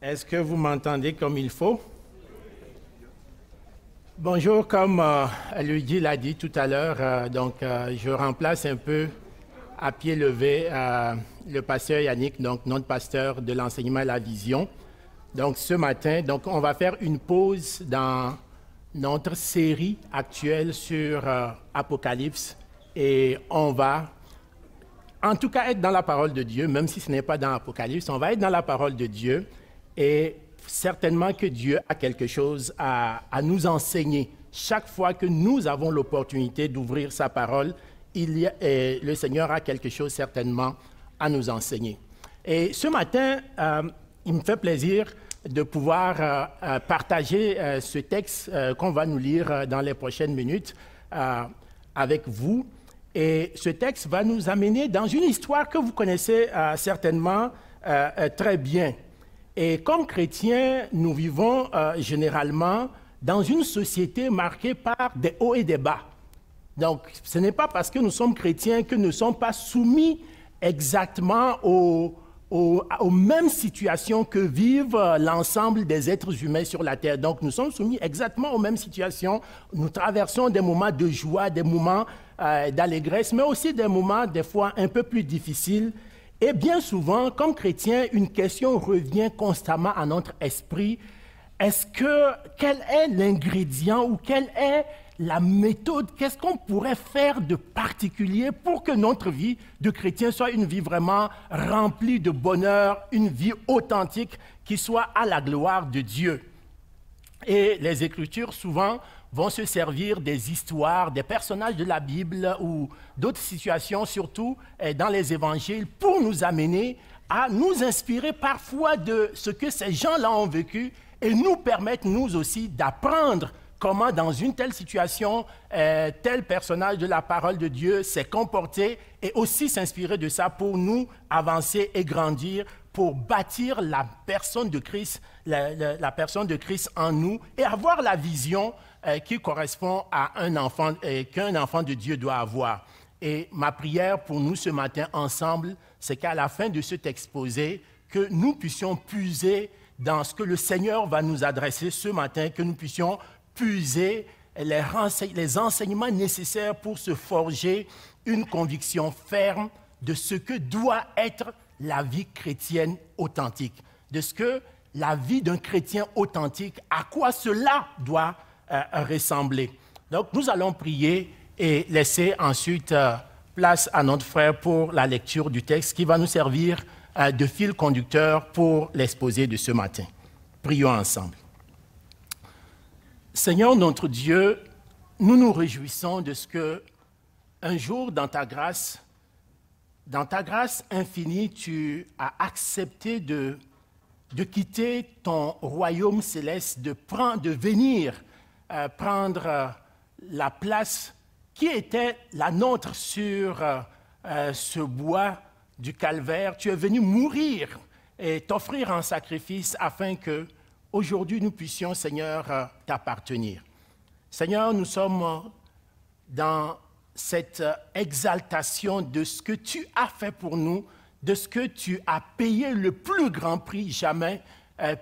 Est-ce que vous m'entendez comme il faut? Bonjour, comme Luigi l'a dit tout à l'heure, je remplace un peu à pied levé le pasteur Yannick, donc notre pasteur de l'enseignement et la vision. Donc ce matin, on va faire une pause dans notre série actuelle sur Apocalypse et on va en tout cas être dans la parole de Dieu, même si ce n'est pas dans Apocalypse, on va être dans la parole de Dieu et certainement que Dieu a quelque chose à nous enseigner. Chaque fois que nous avons l'opportunité d'ouvrir sa parole, le Seigneur a quelque chose certainement à nous enseigner. Et ce matin, il me fait plaisir de pouvoir partager ce texte qu'on va nous lire dans les prochaines minutes avec vous. Et ce texte va nous amener dans une histoire que vous connaissez certainement très bien. Et comme chrétiens, nous vivons généralement dans une société marquée par des hauts et des bas. Donc, ce n'est pas parce que nous sommes chrétiens que nous ne sommes pas soumis exactement aux mêmes situations que vivent l'ensemble des êtres humains sur la terre. Donc, nous sommes soumis exactement aux mêmes situations. Nous traversons des moments de joie, des moments d'allégresse, mais aussi des moments, des fois, un peu plus difficiles. Et bien souvent, comme chrétiens, une question revient constamment à notre esprit. Quel est l'ingrédient ou quelle est la méthode, qu'est-ce qu'on pourrait faire de particulier pour que notre vie de chrétien soit une vie vraiment remplie de bonheur, une vie authentique qui soit à la gloire de Dieu? Et les Écritures, souvent, vont se servir des histoires, des personnages de la Bible ou d'autres situations, surtout dans les évangiles, pour nous amener à nous inspirer parfois de ce que ces gens-là ont vécu et nous permettre, nous aussi, d'apprendre comment, dans une telle situation, tel personnage de la parole de Dieu s'est comporté et aussi s'inspirer de ça pour nous avancer et grandir, pour bâtir la personne de Christ, la personne de Christ en nous et avoir la vision qui correspond à un enfant, qu'un enfant de Dieu doit avoir. Et ma prière pour nous ce matin ensemble, c'est qu'à la fin de cet exposé, que nous puissions puiser dans ce que le Seigneur va nous adresser ce matin, que nous puissions puiser les enseignements nécessaires pour se forger une conviction ferme de ce que doit être la vie chrétienne authentique, de ce que la vie d'un chrétien authentique, à quoi cela doit ressembler. Donc, nous allons prier et laisser ensuite place à notre frère pour la lecture du texte qui va nous servir de fil conducteur pour l'exposé de ce matin. Prions ensemble. Seigneur notre Dieu, nous nous réjouissons de ce que un jour dans ta grâce infinie, tu as accepté de quitter ton royaume céleste, de venir prendre la place qui était la nôtre sur ce bois du calvaire. Tu es venu mourir et t'offrir en sacrifice afin que aujourd'hui nous puissions, Seigneur, t'appartenir. Seigneur, nous sommes dans cette exaltation de ce que tu as fait pour nous, de ce que tu as payé le plus grand prix jamais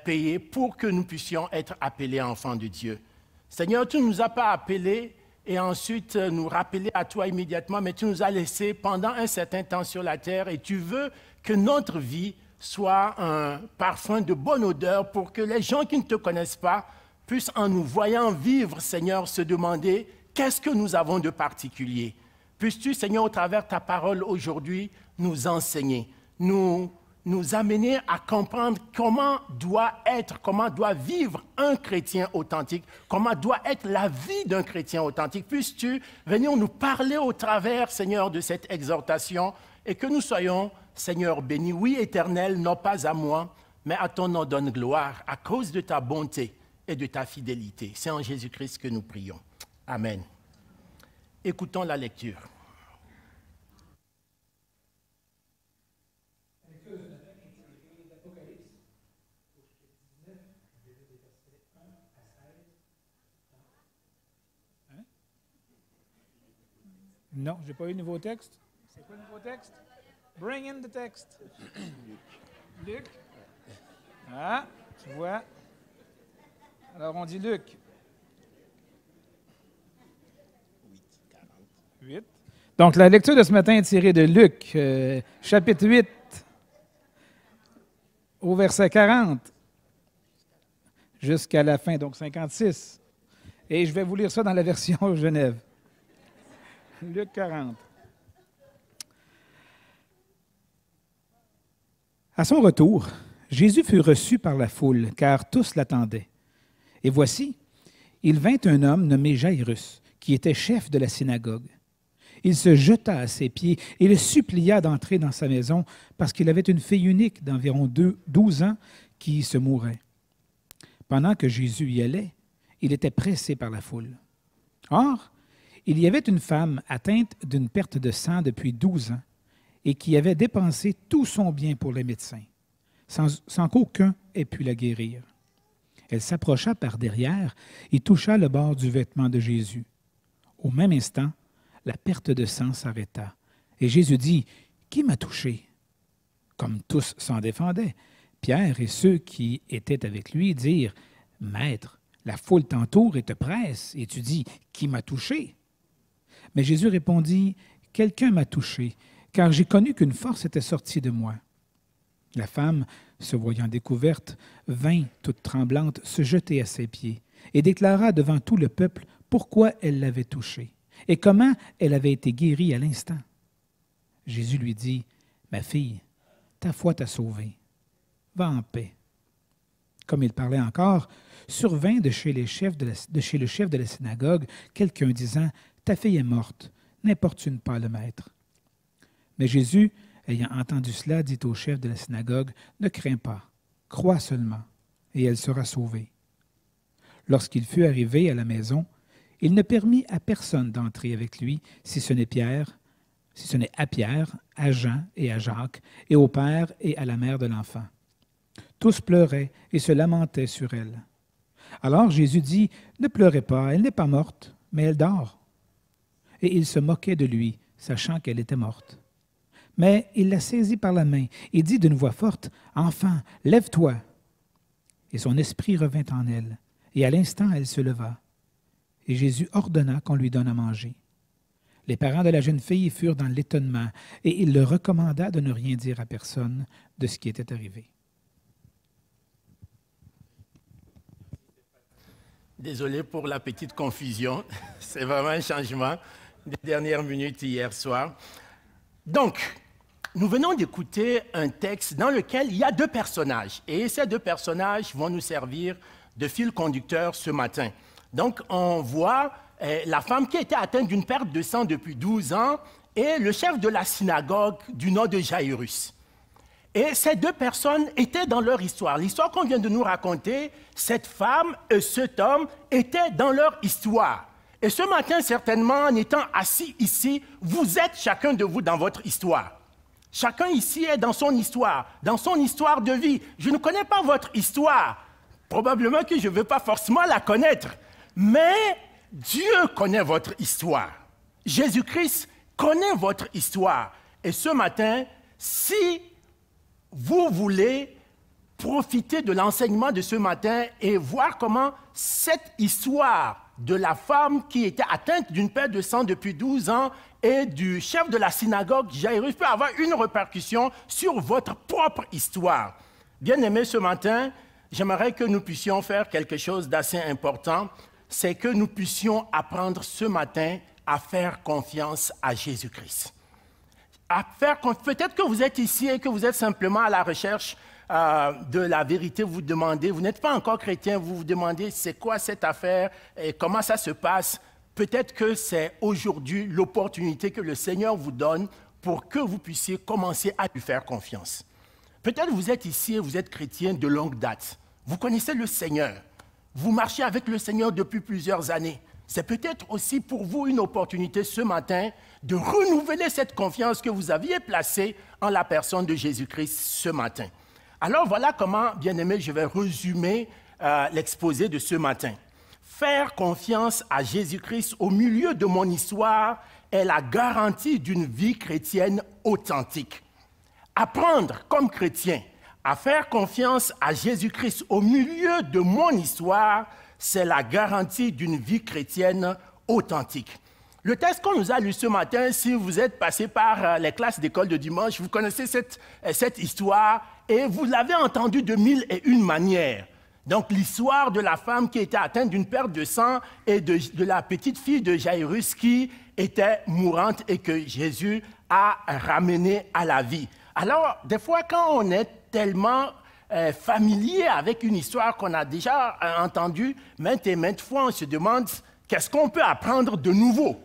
payé pour que nous puissions être appelés enfants de Dieu. Seigneur, tu ne nous as pas appelés et ensuite nous rappeler à toi immédiatement, mais tu nous as laissés pendant un certain temps sur la terre et tu veux que notre vie soit un parfum de bonne odeur pour que les gens qui ne te connaissent pas puissent, en nous voyant vivre, Seigneur, se demander qu'est-ce que nous avons de particulier. Puisses-tu, Seigneur, au travers ta parole aujourd'hui, nous enseigner, nous amener à comprendre comment doit vivre un chrétien authentique, comment doit être la vie d'un chrétien authentique. Puisses-tu venir nous parler au travers, Seigneur, de cette exhortation et que nous soyons, Seigneur, bénis. Oui, Éternel, non pas à moi, mais à ton nom donne gloire à cause de ta bonté et de ta fidélité. C'est en Jésus-Christ que nous prions. Amen. Écoutons la lecture. Non, je n'ai pas eu de nouveau texte. C'est quoi le nouveau texte? Bring in the text. Luc? Ah, Tu vois? Alors, on dit Luc. 8. Donc, la lecture de ce matin est tirée de Luc, chapitre 8, au verset 40, jusqu'à la fin, donc 56. Et je vais vous lire ça dans la version Genève. Luc 40. À son retour, Jésus fut reçu par la foule, car tous l'attendaient. Et voici, il vint un homme nommé Jairus, qui était chef de la synagogue. Il se jeta à ses pieds et le supplia d'entrer dans sa maison parce qu'il avait une fille unique d'environ 12 ans qui se mourait. Pendant que Jésus y allait, il était pressé par la foule. Or, il y avait une femme atteinte d'une perte de sang depuis 12 ans et qui avait dépensé tout son bien pour les médecins, sans qu'aucun ait pu la guérir. Elle s'approcha par derrière et toucha le bord du vêtement de Jésus. Au même instant, la perte de sang s'arrêta. Et Jésus dit, « Qui m'a touché? » Comme tous s'en défendaient, Pierre et ceux qui étaient avec lui dirent, « Maître, la foule t'entoure et te presse, et tu dis, « Qui m'a touché? » Mais Jésus répondit, « Quelqu'un m'a touché, car j'ai connu qu'une force était sortie de moi. » La femme, se voyant découverte, vint, toute tremblante, se jeter à ses pieds et déclara devant tout le peuple pourquoi elle l'avait touché et comment elle avait été guérie à l'instant. Jésus lui dit, « Ma fille, ta foi t'a sauvée. Va en paix. » Comme il parlait encore, survint de chez le chef de la synagogue quelqu'un disant, « Ta fille est morte, n'importune pas le maître. » Mais Jésus, ayant entendu cela, dit au chef de la synagogue, « Ne crains pas, crois seulement, et elle sera sauvée. » Lorsqu'il fut arrivé à la maison, il ne permit à personne d'entrer avec lui, si ce n'est à Pierre, à Jean et à Jacques, et au père et à la mère de l'enfant. Tous pleuraient et se lamentaient sur elle. Alors Jésus dit, « Ne pleurez pas, elle n'est pas morte, mais elle dort. » Et il se moquait de lui, sachant qu'elle était morte. Mais il la saisit par la main et dit d'une voix forte, « Enfant, lève-toi. » Et son esprit revint en elle, et à l'instant elle se leva. Et Jésus ordonna qu'on lui donne à manger. Les parents de la jeune fille furent dans l'étonnement, et il leur recommanda de ne rien dire à personne de ce qui était arrivé. Désolé pour la petite confusion, c'est vraiment un changement des dernières minutes hier soir. Donc, nous venons d'écouter un texte dans lequel il y a deux personnages, et ces deux personnages vont nous servir de fil conducteur ce matin. Donc, on voit la femme qui était atteinte d'une perte de sang depuis 12 ans et le chef de la synagogue du nom de Jairus. Et ces deux personnes étaient dans leur histoire. L'histoire qu'on vient de nous raconter, cette femme et cet homme étaient dans leur histoire. Et ce matin, certainement, en étant assis ici, vous êtes chacun de vous dans votre histoire. Chacun ici est dans son histoire de vie. Je ne connais pas votre histoire. Probablement que je ne veux pas forcément la connaître. Mais Dieu connaît votre histoire. Jésus-Christ connaît votre histoire. Et ce matin, si vous voulez profiter de l'enseignement de ce matin et voir comment cette histoire de la femme qui était atteinte d'une perte de sang depuis 12 ans et du chef de la synagogue Jairus peut avoir une répercussion sur votre propre histoire. Bien-aimés, ce matin, j'aimerais que nous puissions faire quelque chose d'assez important, c'est que nous puissions apprendre ce matin à faire confiance à Jésus-Christ. Peut-être que vous êtes ici et que vous êtes simplement à la recherche de la vérité, vous demandez, vous n'êtes pas encore chrétien, vous vous demandez c'est quoi cette affaire et comment ça se passe. Peut-être que c'est aujourd'hui l'opportunité que le Seigneur vous donne pour que vous puissiez commencer à lui faire confiance. Peut-être que vous êtes ici et vous êtes chrétien de longue date. Vous connaissez le Seigneur. Vous marchez avec le Seigneur depuis plusieurs années. C'est peut-être aussi pour vous une opportunité ce matin de renouveler cette confiance que vous aviez placée en la personne de Jésus-Christ ce matin. Alors voilà comment, bien-aimés, je vais résumer l'exposé de ce matin. Faire confiance à Jésus-Christ au milieu de mon histoire est la garantie d'une vie chrétienne authentique. Apprendre comme chrétien À faire confiance à Jésus-Christ au milieu de mon histoire, c'est la garantie d'une vie chrétienne authentique. Le texte qu'on nous a lu ce matin, si vous êtes passé par les classes d'école de dimanche, vous connaissez cette histoire et vous l'avez entendue de mille et une manières. Donc, l'histoire de la femme qui était atteinte d'une perte de sang et de la petite fille de Jairus qui était mourante et que Jésus a ramenée à la vie. Alors, des fois, quand on est tellement familier avec une histoire qu'on a déjà entendue maintes et maintes fois, on se demande qu'est-ce qu'on peut apprendre de nouveau,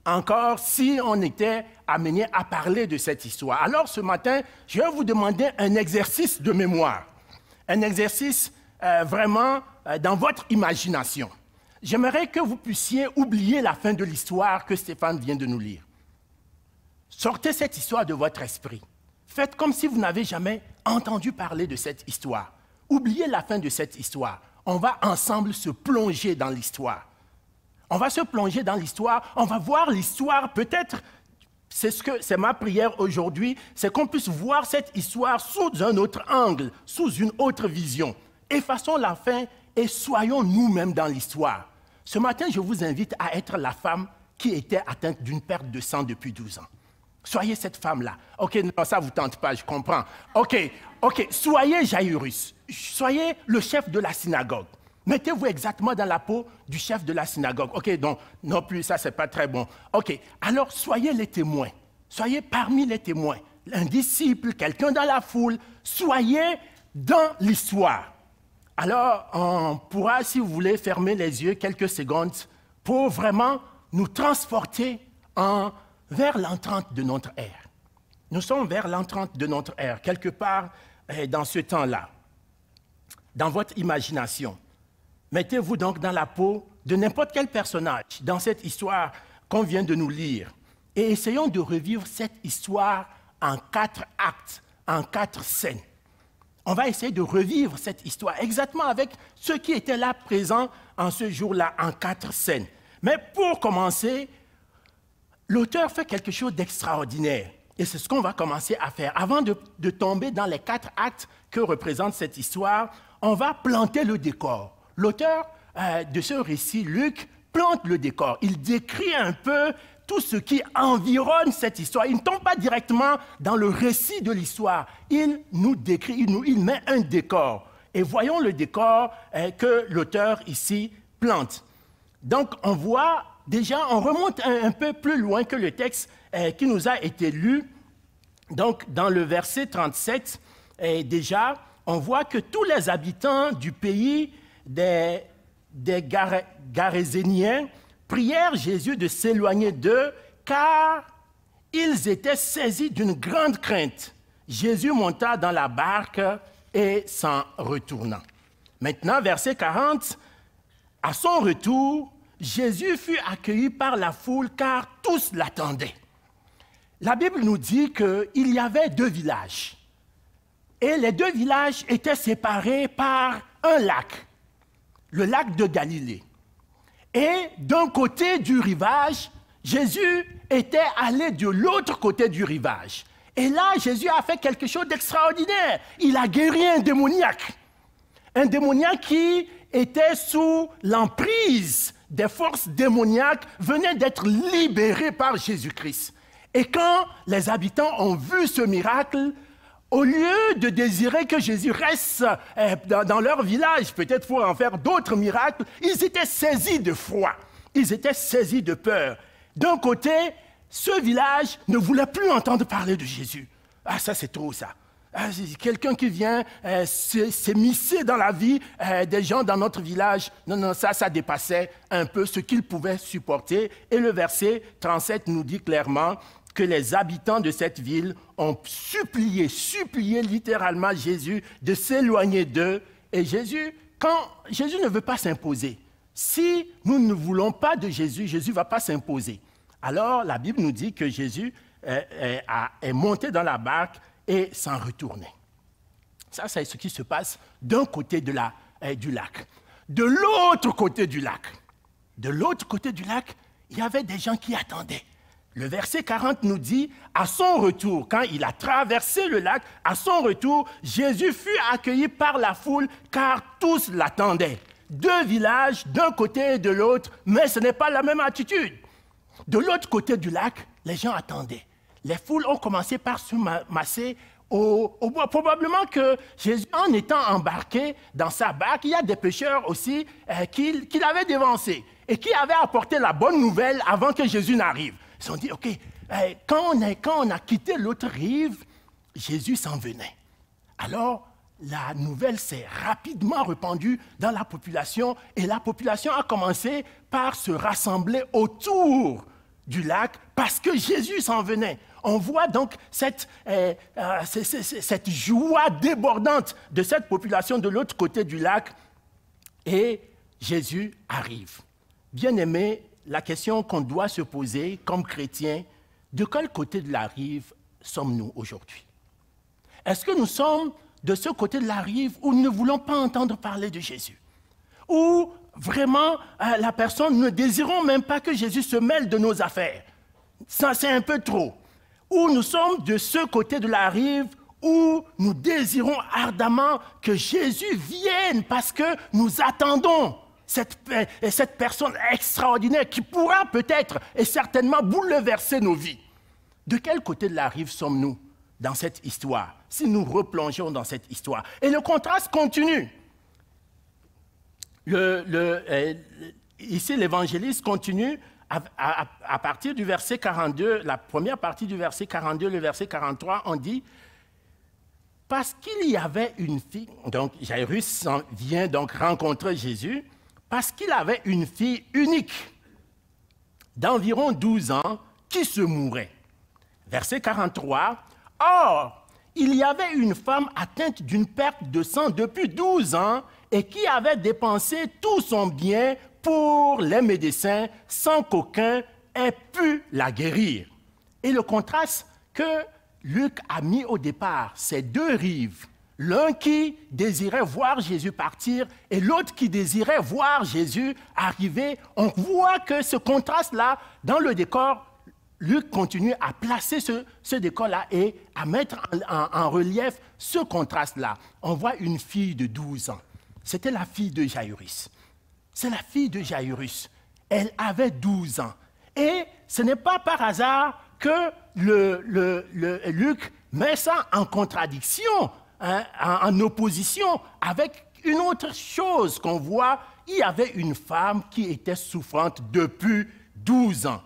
encore si on était amené à parler de cette histoire. Alors, ce matin, je vais vous demander un exercice de mémoire, un exercice vraiment dans votre imagination. J'aimerais que vous puissiez oublier la fin de l'histoire que Stéphane vient de nous lire. Sortez cette histoire de votre esprit. Faites comme si vous n'avez jamais entendu parler de cette histoire. Oubliez la fin de cette histoire. On va ensemble se plonger dans l'histoire. On va se plonger dans l'histoire, on va voir l'histoire, peut-être, c'est ma prière aujourd'hui, c'est qu'on puisse voir cette histoire sous un autre angle, sous une autre vision. Effaçons la fin et soyons nous-mêmes dans l'histoire. Ce matin, je vous invite à être la femme qui était atteinte d'une perte de sang depuis 12 ans. Soyez cette femme-là. OK, non, ça ne vous tente pas, je comprends. OK, soyez Jairus. Soyez le chef de la synagogue. Mettez-vous exactement dans la peau du chef de la synagogue. OK, donc, non plus, ça, ce n'est pas très bon. OK, alors soyez les témoins. Soyez parmi les témoins. Un disciple, quelqu'un dans la foule. Soyez dans l'histoire. Alors, on pourra, si vous voulez, fermer les yeux quelques secondes pour vraiment nous transporter vers l'entrante de notre ère. Nous sommes vers l'entrante de notre ère, quelque part dans ce temps-là, dans votre imagination. Mettez-vous donc dans la peau de n'importe quel personnage dans cette histoire qu'on vient de nous lire et essayons de revivre cette histoire en 4 actes, en 4 scènes. On va essayer de revivre cette histoire exactement avec ceux qui étaient là présents en ce jour-là, en 4 scènes. Mais pour commencer, l'auteur fait quelque chose d'extraordinaire. Et c'est ce qu'on va commencer à faire. Avant de tomber dans les 4 actes que représente cette histoire, on va planter le décor. L'auteur de ce récit, Luc, plante le décor. Il décrit un peu tout ce qui environne cette histoire. Il ne tombe pas directement dans le récit de l'histoire. Il nous décrit, il met un décor. Et voyons le décor que l'auteur ici plante. Donc, on voit déjà, on remonte un peu plus loin que le texte qui nous a été lu. Donc, dans le verset 37, déjà, on voit que tous les habitants du pays des Garéséniens prièrent Jésus de s'éloigner d'eux, car ils étaient saisis d'une grande crainte. Jésus monta dans la barque et s'en retourna. Maintenant, verset 40, à son retour, Jésus fut accueilli par la foule, car tous l'attendaient. La Bible nous dit qu'il y avait 2 villages. Et les 2 villages étaient séparés par un lac, le lac de Galilée. Et d'un côté du rivage, Jésus était allé de l'autre côté du rivage. Et là, Jésus a fait quelque chose d'extraordinaire. Il a guéri un démoniaque. Un démoniaque qui était sous l'emprise des forces démoniaques, venait d'être libéré par Jésus-Christ. Et quand les habitants ont vu ce miracle, au lieu de désirer que Jésus reste dans leur village, peut-être pour en faire d'autres miracles, ils étaient saisis de froid, ils étaient saisis de peur. D'un côté, ce village ne voulait plus entendre parler de Jésus. Ah, ça c'est trop ça. Ah, quelqu'un qui vient s'immiscer dans la vie des gens dans notre village. Non, ça dépassait un peu ce qu'ils pouvaient supporter. Et le verset 37 nous dit clairement que les habitants de cette ville ont supplié littéralement Jésus de s'éloigner d'eux. Et Jésus, quand Jésus ne veut pas s'imposer, si nous ne voulons pas de Jésus, Jésus ne va pas s'imposer. Alors, la Bible nous dit que Jésus est monté dans la barque et s'en retournait. Ça, c'est ce qui se passe d'un côté du lac. De l'autre côté du lac, il y avait des gens qui attendaient. Le verset 40 nous dit, à son retour, quand il a traversé le lac, à son retour, Jésus fut accueilli par la foule, car tous l'attendaient. 2 villages, d'un côté et de l'autre, mais ce n'est pas la même attitude. De l'autre côté du lac, les gens attendaient. Les foules ont commencé par se masser au bois. Probablement que Jésus, en étant embarqué dans sa barque, il y a des pêcheurs aussi qu'il avait dévancés et qui avaient apporté la bonne nouvelle avant que Jésus n'arrive. Ils se sont dit, OK, quand on a quitté l'autre rive, Jésus s'en venait. Alors, la nouvelle s'est rapidement répandue dans la population et la population a commencé par se rassembler autour du lac parce que Jésus s'en venait. On voit donc cette joie débordante de cette population de l'autre côté du lac et Jésus arrive. Bien-aimés, la question qu'on doit se poser comme chrétiens, de quel côté de la rive sommes-nous aujourd'hui? Est-ce que nous sommes de ce côté de la rive où nous ne voulons pas entendre parler de Jésus? Où vraiment la personne ne désirons même pas que Jésus se mêle de nos affaires? Ça, c'est un peu trop. Où nous sommes de ce côté de la rive où nous désirons ardemment que Jésus vienne parce que nous attendons cette personne extraordinaire qui pourra peut-être et certainement bouleverser nos vies. De quel côté de la rive sommes-nous dans cette histoire, si nous replongeons dans cette histoire? Et le contraste continue. Ici, l'évangéliste continue à partir du verset 42, la première partie du verset 42, le verset 43, on dit « Parce qu'il y avait une fille, donc Jairus vient donc rencontrer Jésus, parce qu'il avait une fille unique d'environ 12 ans qui se mourait. » Verset 43, « Or, il y avait une femme atteinte d'une perte de sang depuis 12 ans et qui avait dépensé tout son bien pour les médecins sans qu'aucun ait pu la guérir. » Et le contraste que Luc a mis au départ, c'est 2 rives. L'un qui désirait voir Jésus partir et l'autre qui désirait voir Jésus arriver. On voit que ce contraste-là, dans le décor, Luc continue à placer ce décor-là et à mettre en relief ce contraste-là. On voit une fille de 12 ans. C'était la fille de Jairus. C'est la fille de Jairus. Elle avait 12 ans. Et ce n'est pas par hasard que Luc met ça en contradiction, hein, en opposition avec une autre chose qu'on voit. Il y avait une femme qui était souffrante depuis 12 ans.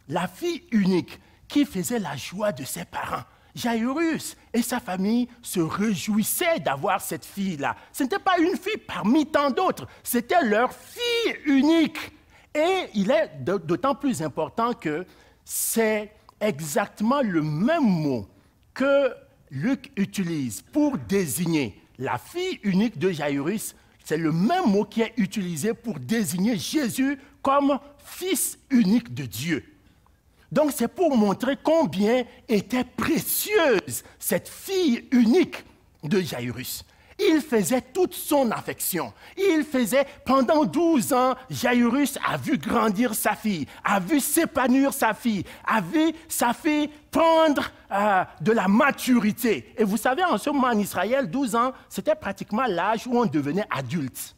La fille unique qui faisait la joie de ses parents. Jairus et sa famille se réjouissaient d'avoir cette fille-là. Ce n'était pas une fille parmi tant d'autres, c'était leur fille unique. Et il est d'autant plus important que c'est exactement le même mot que Luc utilise pour désigner la fille unique de Jairus. C'est le même mot qui est utilisé pour désigner Jésus comme fils unique de Dieu. Donc, c'est pour montrer combien était précieuse cette fille unique de Jairus. Il faisait toute son affection. Il faisait, pendant 12 ans, Jairus a vu grandir sa fille, a vu s'épanouir sa fille, a vu sa fille prendre de la maturité. Et vous savez, en ce moment en Israël, 12 ans, c'était pratiquement l'âge où on devenait adulte.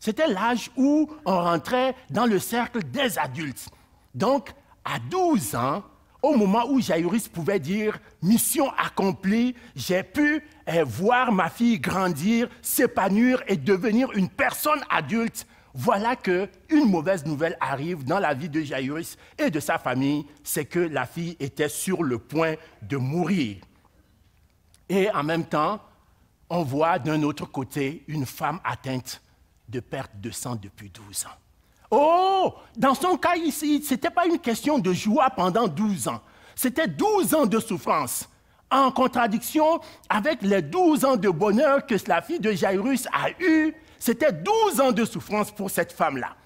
C'était l'âge où on rentrait dans le cercle des adultes. Donc, à 12 ans, au moment où Jairus pouvait dire « mission accomplie, j'ai pu voir ma fille grandir, s'épanouir et devenir une personne adulte », voilà qu'une mauvaise nouvelle arrive dans la vie de Jairus et de sa famille, c'est que la fille était sur le point de mourir. Et en même temps, on voit d'un autre côté une femme atteinte de perte de sang depuis 12 ans. Oh, dans son cas ici, ce n'était pas une question de joie pendant 12 ans. C'était 12 ans de souffrance, en contradiction avec les 12 ans de bonheur que la fille de Jairus a eu. C'était 12 ans de souffrance pour cette femme-là.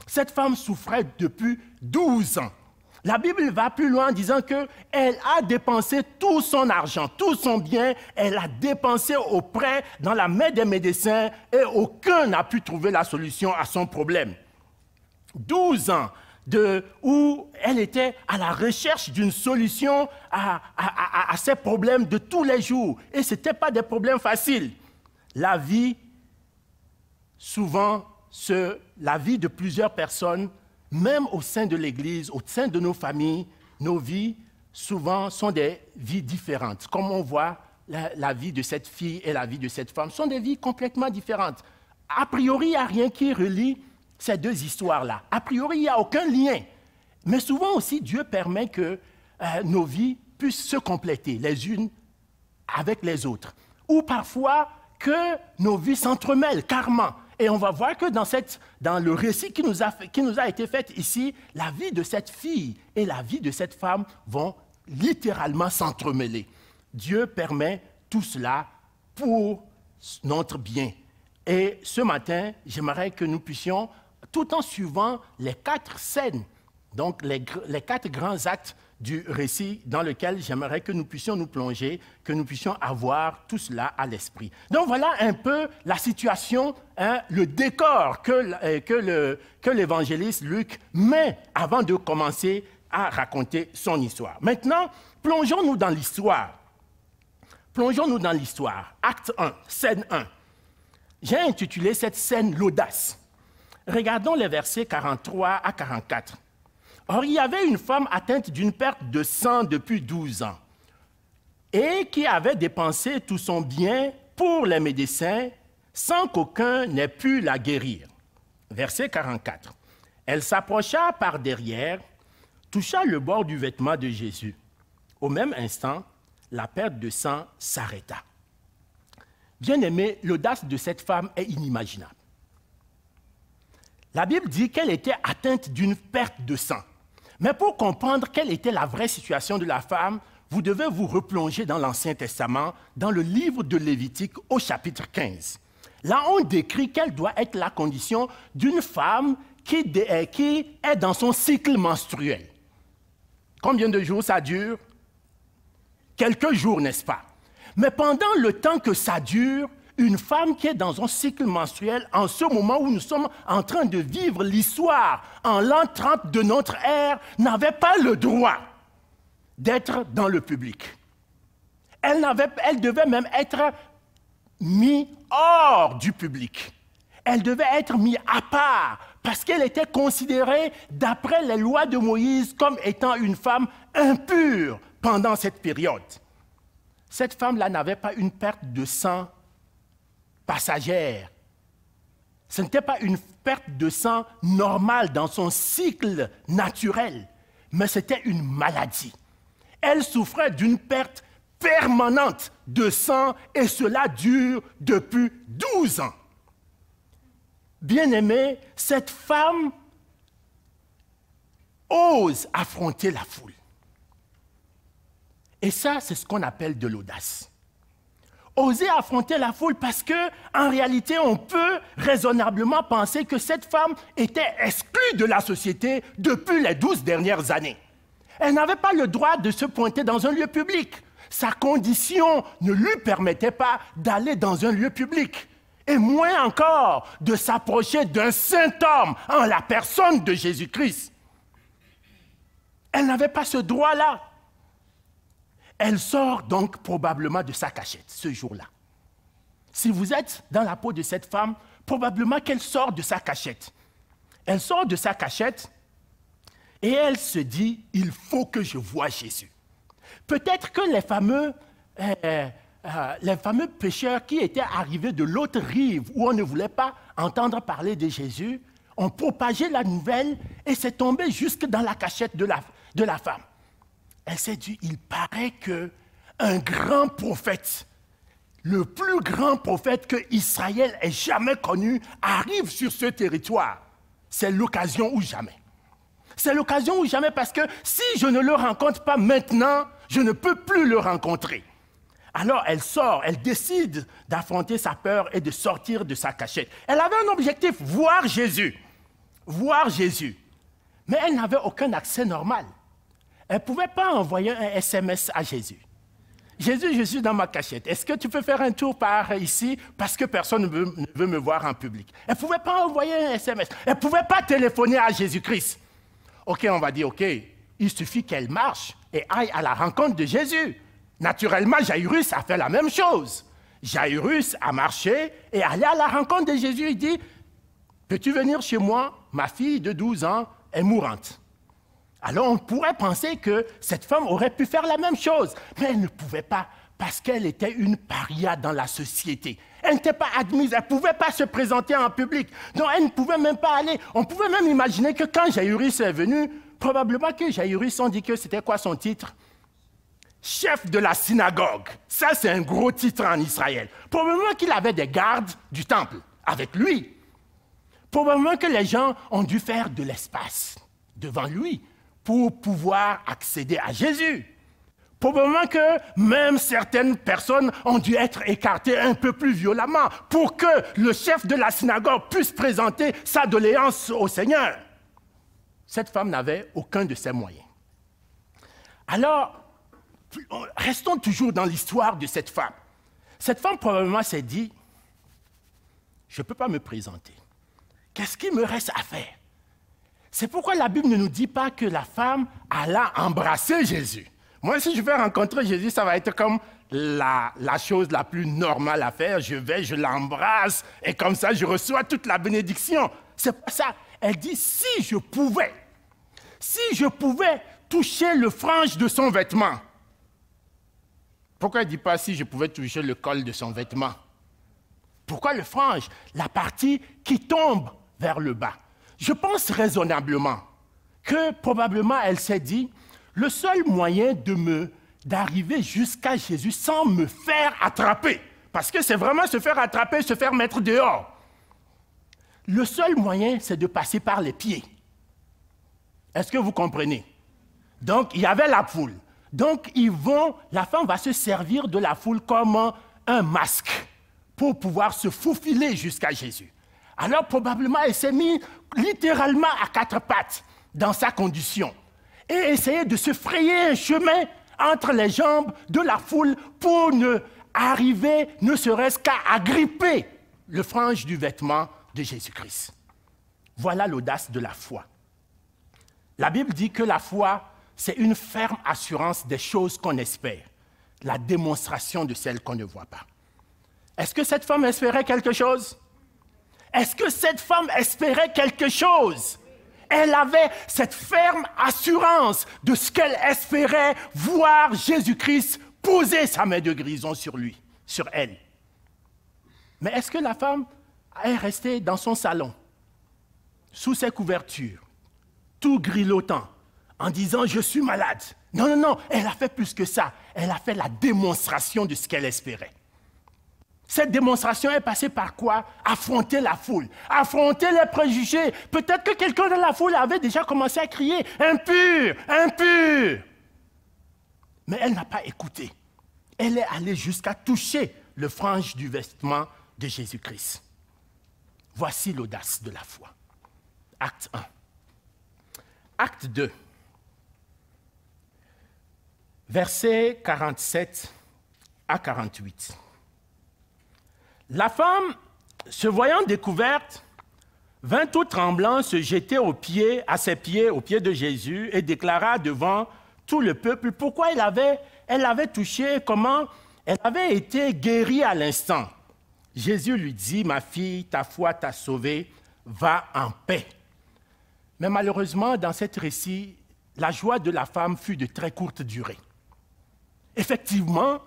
Cette femme souffrait depuis 12 ans. La Bible va plus loin en disant qu'elle a dépensé tout son argent, tout son bien, elle a dépensé auprès, dans la main des médecins, et aucun n'a pu trouver la solution à son problème. 12 ans où elle était à la recherche d'une solution à ses problèmes de tous les jours. Et ce n'étaient pas des problèmes faciles. La vie, souvent, la vie de plusieurs personnes, même au sein de l'Église, au sein de nos familles, nos vies, souvent, sont des vies différentes. Comme on voit, la vie de cette fille et la vie de cette femme sont des vies complètement différentes. A priori, il n'y a rien qui relie ces deux histoires-là. A priori, il n'y a aucun lien. Mais souvent aussi, Dieu permet que nos vies puissent se compléter les unes avec les autres. Ou parfois, que nos vies s'entremêlent carrément. Et on va voir que dans le récit qui nous a été fait ici, la vie de cette fille et la vie de cette femme vont littéralement s'entremêler. Dieu permet tout cela pour notre bien. Et ce matin, j'aimerais que nous puissions, tout en suivant les 4 scènes, donc les 4 grands actes du récit dans lequel j'aimerais que nous puissions nous plonger, que nous puissions avoir tout cela à l'esprit. Donc voilà un peu la situation, le décor que l'évangéliste Luc met avant de commencer à raconter son histoire. Maintenant, plongeons-nous dans l'histoire. Plongeons-nous dans l'histoire. Acte 1, scène 1. J'ai intitulé cette scène « L'audace ». Regardons les versets 43 à 44. Or, il y avait une femme atteinte d'une perte de sang depuis 12 ans et qui avait dépensé tout son bien pour les médecins sans qu'aucun n'ait pu la guérir. Verset 44. Elle s'approcha par derrière, toucha le bord du vêtement de Jésus. Au même instant, la perte de sang s'arrêta. Bien-aimé, l'audace de cette femme est inimaginable. La Bible dit qu'elle était atteinte d'une perte de sang. Mais pour comprendre quelle était la vraie situation de la femme, vous devez vous replonger dans l'Ancien Testament, dans le livre de Lévitique au chapitre 15. Là, on décrit quelle doit être la condition d'une femme qui est dans son cycle menstruel. Combien de jours ça dure? Quelques jours, n'est-ce pas? Mais pendant le temps que ça dure, une femme qui est dans un cycle menstruel, en ce moment où nous sommes en train de vivre l'histoire en l'an 30 de notre ère, n'avait pas le droit d'être dans le public. Elle devait même être mise hors du public. Elle devait être mise à part parce qu'elle était considérée, d'après les lois de Moïse, comme étant une femme impure pendant cette période. Cette femme-là n'avait pas une perte de sang passagère. Ce n'était pas une perte de sang normale dans son cycle naturel, mais c'était une maladie. Elle souffrait d'une perte permanente de sang et cela dure depuis 12 ans. Bien-aimé, cette femme ose affronter la foule. Et ça, c'est ce qu'on appelle de l'audace. Oser affronter la foule parce qu'en réalité, on peut raisonnablement penser que cette femme était exclue de la société depuis les 12 dernières années. Elle n'avait pas le droit de se pointer dans un lieu public. Sa condition ne lui permettait pas d'aller dans un lieu public. Et moins encore de s'approcher d'un saint homme en la personne de Jésus-Christ. Elle n'avait pas ce droit-là. Elle sort donc probablement de sa cachette ce jour-là. Si vous êtes dans la peau de cette femme, probablement qu'elle sort de sa cachette. Elle sort de sa cachette et elle se dit, il faut que je voie Jésus. Peut-être que les fameux pécheurs qui étaient arrivés de l'autre rive où on ne voulait pas entendre parler de Jésus ont propagé la nouvelle et c'est tombé jusque dans la cachette de la femme. Elle s'est dit, il paraît qu'un grand prophète, le plus grand prophète que Israël ait jamais connu, arrive sur ce territoire. C'est l'occasion ou jamais. C'est l'occasion ou jamais parce que si je ne le rencontre pas maintenant, je ne peux plus le rencontrer. Alors elle sort, elle décide d'affronter sa peur et de sortir de sa cachette. Elle avait un objectif, voir Jésus. Voir Jésus. Mais elle n'avait aucun accès normal. Elle ne pouvait pas envoyer un SMS à Jésus. Jésus, je suis dans ma cachette. Est-ce que tu peux faire un tour par ici parce que personne ne veut me voir en public? Elle ne pouvait pas envoyer un SMS. Elle ne pouvait pas téléphoner à Jésus-Christ. OK, on va dire, OK, il suffit qu'elle marche et aille à la rencontre de Jésus. Naturellement, Jairus a fait la même chose. Jairus a marché et allé à la rencontre de Jésus. Il dit, peux-tu venir chez moi? Ma fille de 12 ans est mourante. Alors, on pourrait penser que cette femme aurait pu faire la même chose, mais elle ne pouvait pas parce qu'elle était une paria dans la société. Elle n'était pas admise, elle ne pouvait pas se présenter en public. Donc, elle ne pouvait même pas aller. On pouvait même imaginer que quand Jairus est venu, probablement que Jairus, on dit que c'était quoi son titre? Chef de la synagogue. Ça, c'est un gros titre en Israël. Probablement qu'il avait des gardes du temple avec lui. Probablement que les gens ont dû faire de l'espace devant lui pour pouvoir accéder à Jésus. Probablement que même certaines personnes ont dû être écartées un peu plus violemment pour que le chef de la synagogue puisse présenter sa doléance au Seigneur. Cette femme n'avait aucun de ces moyens. Alors, restons toujours dans l'histoire de cette femme. Cette femme probablement s'est dit, je ne peux pas me présenter. Qu'est-ce qu'il me reste à faire? C'est pourquoi la Bible ne nous dit pas que la femme alla embrasser Jésus. Moi, si je vais rencontrer Jésus, ça va être comme la chose la plus normale à faire. Je vais, je l'embrasse, et comme ça, je reçois toute la bénédiction. C'est pas ça. Elle dit, si je pouvais toucher le frange de son vêtement. Pourquoi elle ne dit pas si je pouvais toucher le col de son vêtement? Pourquoi le frange? La partie qui tombe vers le bas. Je pense raisonnablement que probablement elle s'est dit, le seul moyen d'arriver jusqu'à Jésus sans me faire attraper, parce que c'est vraiment se faire attraper, se faire mettre dehors. Le seul moyen, c'est de passer par les pieds. Est-ce que vous comprenez? Donc, il y avait la foule. Donc, la femme va se servir de la foule comme un masque pour pouvoir se faufiler jusqu'à Jésus. Alors, probablement, elle s'est mise littéralement à quatre pattes dans sa condition et essayait de se frayer un chemin entre les jambes de la foule pour ne arriver, ne serait-ce qu'à agripper le frange du vêtement de Jésus-Christ. Voilà l'audace de la foi. La Bible dit que la foi, c'est une ferme assurance des choses qu'on espère, la démonstration de celles qu'on ne voit pas. Est-ce que cette femme espérait quelque chose? Est-ce que cette femme espérait quelque chose? Elle avait cette ferme assurance de ce qu'elle espérait voir Jésus-Christ poser sa main de guérison sur lui, sur elle. Mais est-ce que la femme est restée dans son salon, sous ses couvertures, tout grelottant, en disant « je suis malade ». Non, non, non, elle a fait plus que ça. Elle a fait la démonstration de ce qu'elle espérait. Cette démonstration est passée par quoi? Affronter la foule, affronter les préjugés. Peut-être que quelqu'un dans la foule avait déjà commencé à crier « impur, impur ». Mais elle n'a pas écouté. Elle est allée jusqu'à toucher le frange du vêtement de Jésus-Christ. Voici l'audace de la foi. Acte 1. Acte 2. Versets 47 à 48. La femme, se voyant découverte, vint tout tremblant se jeter à ses pieds, aux pieds de Jésus, et déclara devant tout le peuple pourquoi elle avait touché, comment elle avait été guérie à l'instant. Jésus lui dit, « Ma fille, ta foi t'a sauvée, va en paix. » Mais malheureusement, dans cet récit, la joie de la femme fut de très courte durée. Effectivement,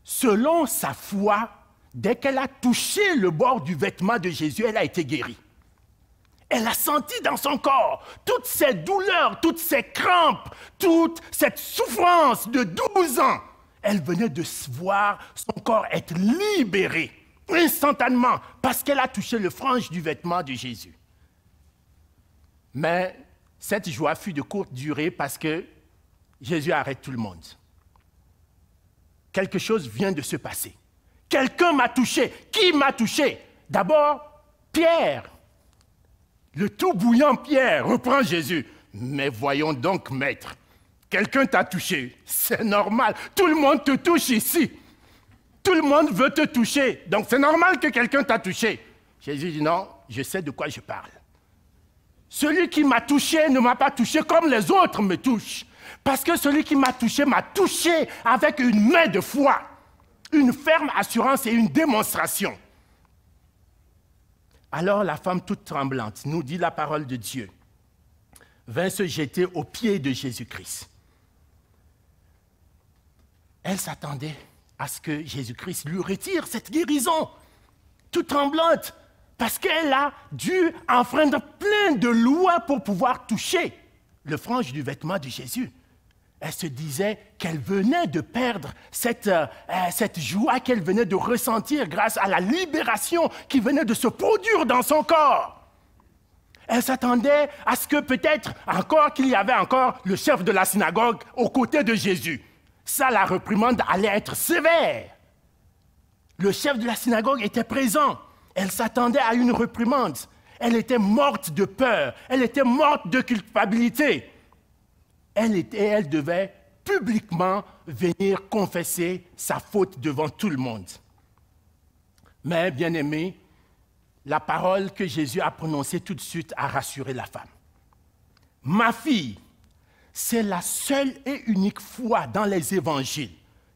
selon sa foi, dès qu'elle a touché le bord du vêtement de Jésus, elle a été guérie. Elle a senti dans son corps toutes ces douleurs, toutes ces crampes, toute cette souffrance de 12 ans. Elle venait de voir son corps être libéré instantanément parce qu'elle a touché le frange du vêtement de Jésus. Mais cette joie fut de courte durée parce que Jésus arrête tout le monde. Quelque chose vient de se passer. Quelqu'un m'a touché. Qui m'a touché? D'abord, Pierre. Le tout bouillant Pierre reprend Jésus. Mais voyons donc, maître, quelqu'un t'a touché. C'est normal. Tout le monde te touche ici. Tout le monde veut te toucher. Donc c'est normal que quelqu'un t'a touché. Jésus dit non, je sais de quoi je parle. Celui qui m'a touché ne m'a pas touché comme les autres me touchent. Parce que celui qui m'a touché avec une main de foi, une ferme assurance et une démonstration. Alors la femme toute tremblante, nous dit la parole de Dieu, vint se jeter aux pieds de Jésus-Christ. Elle s'attendait à ce que Jésus-Christ lui retire cette guérison, toute tremblante, parce qu'elle a dû enfreindre plein de lois pour pouvoir toucher le frange du vêtement de Jésus. Elle se disait qu'elle venait de perdre cette joie qu'elle venait de ressentir grâce à la libération qui venait de se produire dans son corps. Elle s'attendait à ce que peut-être encore qu'il y avait encore le chef de la synagogue aux côtés de Jésus. Ça, la réprimande allait être sévère. Le chef de la synagogue était présent. Elle s'attendait à une réprimande. Elle était morte de peur. Elle était morte de culpabilité. Elle devait publiquement venir confesser sa faute devant tout le monde. Mais, bien-aimé, la parole que Jésus a prononcée tout de suite a rassuré la femme. Ma fille, c'est la seule et unique fois dans les évangiles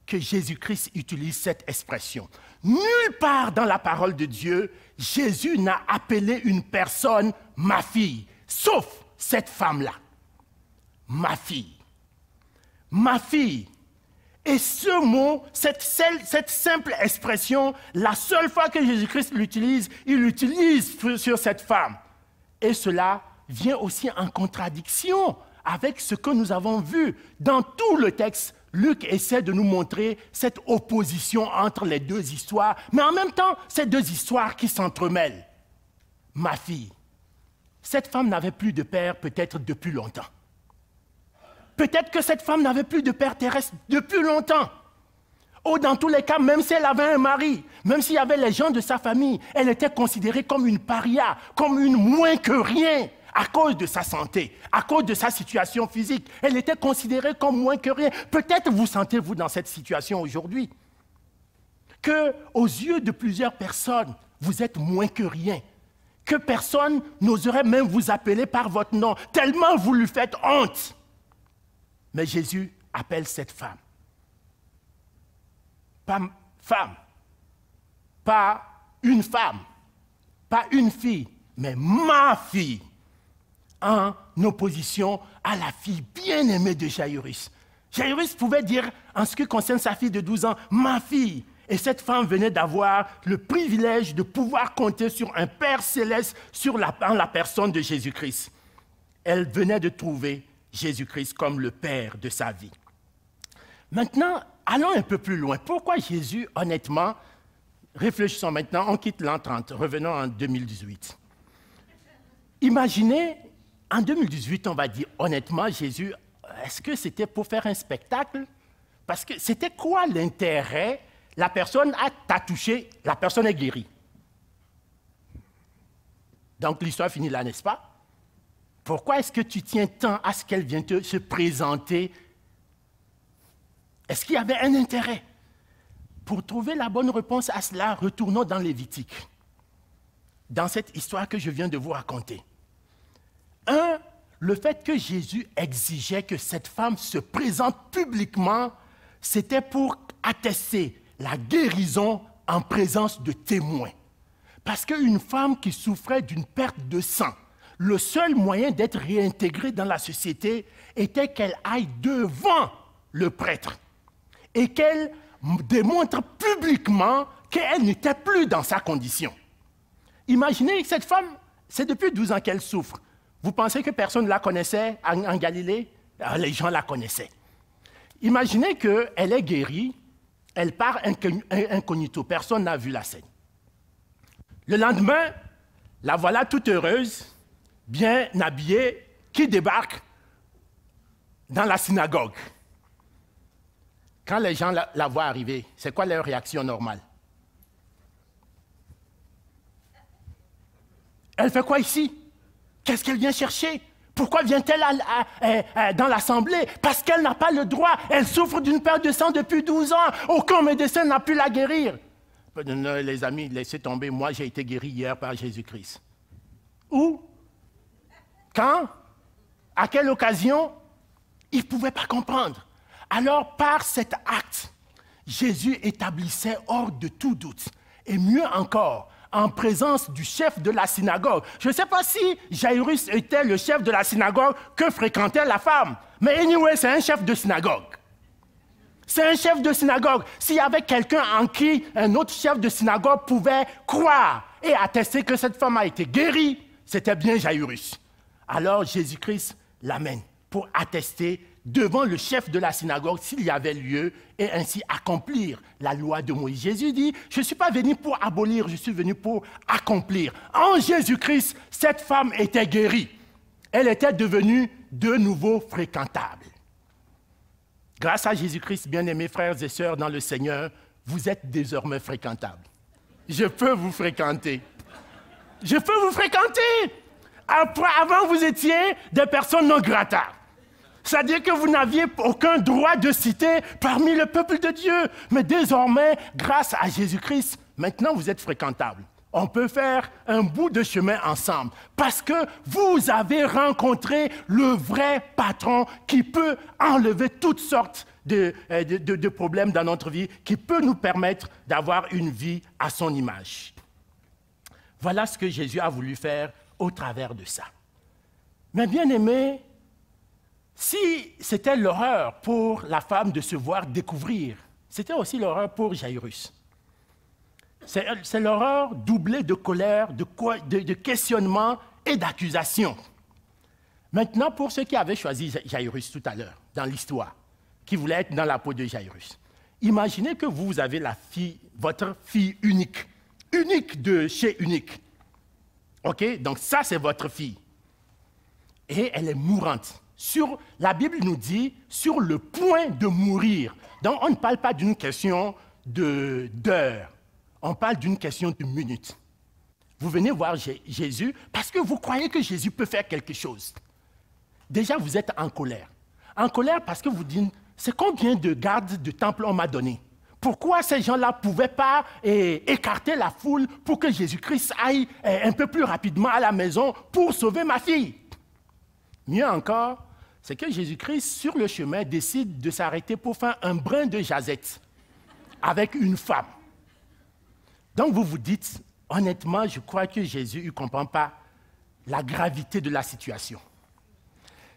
que Jésus-Christ utilise cette expression. Nulle part dans la parole de Dieu, Jésus n'a appelé une personne « ma fille », sauf cette femme-là. Ma fille. Ma fille. Et ce mot, cette simple expression, la seule fois que Jésus-Christ l'utilise, il l'utilise sur cette femme. Et cela vient aussi en contradiction avec ce que nous avons vu. Dans tout le texte, Luc essaie de nous montrer cette opposition entre les deux histoires, mais en même temps, ces deux histoires qui s'entremêlent. Ma fille. Cette femme n'avait plus de père peut-être depuis longtemps. Peut-être que cette femme n'avait plus de père terrestre depuis longtemps. Ou dans tous les cas, même si elle avait un mari, même s'il y avait les gens de sa famille, elle était considérée comme une paria, comme une moins que rien à cause de sa santé, à cause de sa situation physique. Elle était considérée comme moins que rien. Peut-être vous sentez-vous dans cette situation aujourd'hui, qu'aux yeux de plusieurs personnes, vous êtes moins que rien, que personne n'oserait même vous appeler par votre nom, tellement vous lui faites honte. Mais Jésus appelle cette femme. Pas femme, pas une femme, pas une fille, mais ma fille, en opposition à la fille bien-aimée de Jaïrus. Jaïrus pouvait dire, en ce qui concerne sa fille de 12 ans, ma fille. Et cette femme venait d'avoir le privilège de pouvoir compter sur un Père céleste en la personne de Jésus-Christ. Elle venait de trouver Jésus-Christ comme le Père de sa vie. Maintenant, allons un peu plus loin. Pourquoi Jésus, honnêtement, réfléchissons maintenant, on quitte l'an 30, revenons en 2018. Imaginez, en 2018, on va dire honnêtement, Jésus, est-ce que c'était pour faire un spectacle? Parce que c'était quoi l'intérêt? La personne t'a touché, la personne est guérie. Donc l'histoire finit là, n'est-ce pas? Pourquoi est-ce que tu tiens tant à ce qu'elle vienne te se présenter? Est-ce qu'il y avait un intérêt? Pour trouver la bonne réponse à cela, retournons dans Lévitique, dans cette histoire que je viens de vous raconter. Le fait que Jésus exigeait que cette femme se présente publiquement, c'était pour attester la guérison en présence de témoins. Parce qu'une femme qui souffrait d'une perte de sang, le seul moyen d'être réintégrée dans la société était qu'elle aille devant le prêtre et qu'elle démontre publiquement qu'elle n'était plus dans sa condition. Imaginez que cette femme, c'est depuis 12 ans qu'elle souffre. Vous pensez que personne ne la connaissait en Galilée? Les gens la connaissaient. Imaginez qu'elle est guérie, elle part incognito, personne n'a vu la scène. Le lendemain, la voilà toute heureuse, bien habillée, qui débarque dans la synagogue. Quand les gens la voient arriver, c'est quoi leur réaction normale? Elle fait quoi ici? Qu'est-ce qu'elle vient chercher? Pourquoi vient-elle dans l'assemblée? Parce qu'elle n'a pas le droit. Elle souffre d'une perte de sang depuis 12 ans. Aucun médecin n'a pu la guérir. Non, les amis, laissez tomber. Moi, j'ai été guéri hier par Jésus-Christ. Où? Quand? À quelle occasion? Il ne pouvait pas comprendre. Alors, par cet acte, Jésus établissait hors de tout doute, et mieux encore, en présence du chef de la synagogue. Je ne sais pas si Jairus était le chef de la synagogue que fréquentait la femme, mais anyway, c'est un chef de synagogue. C'est un chef de synagogue. S'il y avait quelqu'un en qui un autre chef de synagogue pouvait croire et attester que cette femme a été guérie, c'était bien Jairus. Alors Jésus-Christ l'amène pour attester devant le chef de la synagogue s'il y avait lieu et ainsi accomplir la loi de Moïse. Jésus dit, je ne suis pas venu pour abolir, je suis venu pour accomplir. En Jésus-Christ, cette femme était guérie. Elle était devenue de nouveau fréquentable. Grâce à Jésus-Christ, bien-aimés frères et sœurs dans le Seigneur, vous êtes désormais fréquentables. Je peux vous fréquenter. Je peux vous fréquenter. Avant, vous étiez des personnes non grata. C'est-à-dire que vous n'aviez aucun droit de citer parmi le peuple de Dieu. Mais désormais, grâce à Jésus-Christ, maintenant vous êtes fréquentables. On peut faire un bout de chemin ensemble parce que vous avez rencontré le vrai patron qui peut enlever toutes sortes de problèmes dans notre vie, qui peut nous permettre d'avoir une vie à son image. Voilà ce que Jésus a voulu faire au travers de ça. Mais bien aimé, si c'était l'horreur pour la femme de se voir découvrir, c'était aussi l'horreur pour Jairus. C'est l'horreur doublée de colère, de questionnement et d'accusation. Maintenant, pour ceux qui avaient choisi Jairus tout à l'heure, dans l'histoire, qui voulaient être dans la peau de Jairus, imaginez que vous avez votre fille unique de chez unique. OK? Donc ça, c'est votre fille. Et elle est mourante. La Bible nous dit, sur le point de mourir. Donc, on ne parle pas d'une question d'heure. On parle d'une question de minutes. Vous venez voir Jésus parce que vous croyez que Jésus peut faire quelque chose. Déjà, vous êtes en colère. En colère parce que vous dites, c'est combien de gardes de temple on m'a donné? Pourquoi ces gens-là ne pouvaient pas écarter la foule pour que Jésus-Christ aille un peu plus rapidement à la maison pour sauver ma fille? Mieux encore, c'est que Jésus-Christ, sur le chemin, décide de s'arrêter pour faire un brin de jasette avec une femme. Donc vous vous dites, honnêtement, je crois que Jésus ne comprend pas la gravité de la situation.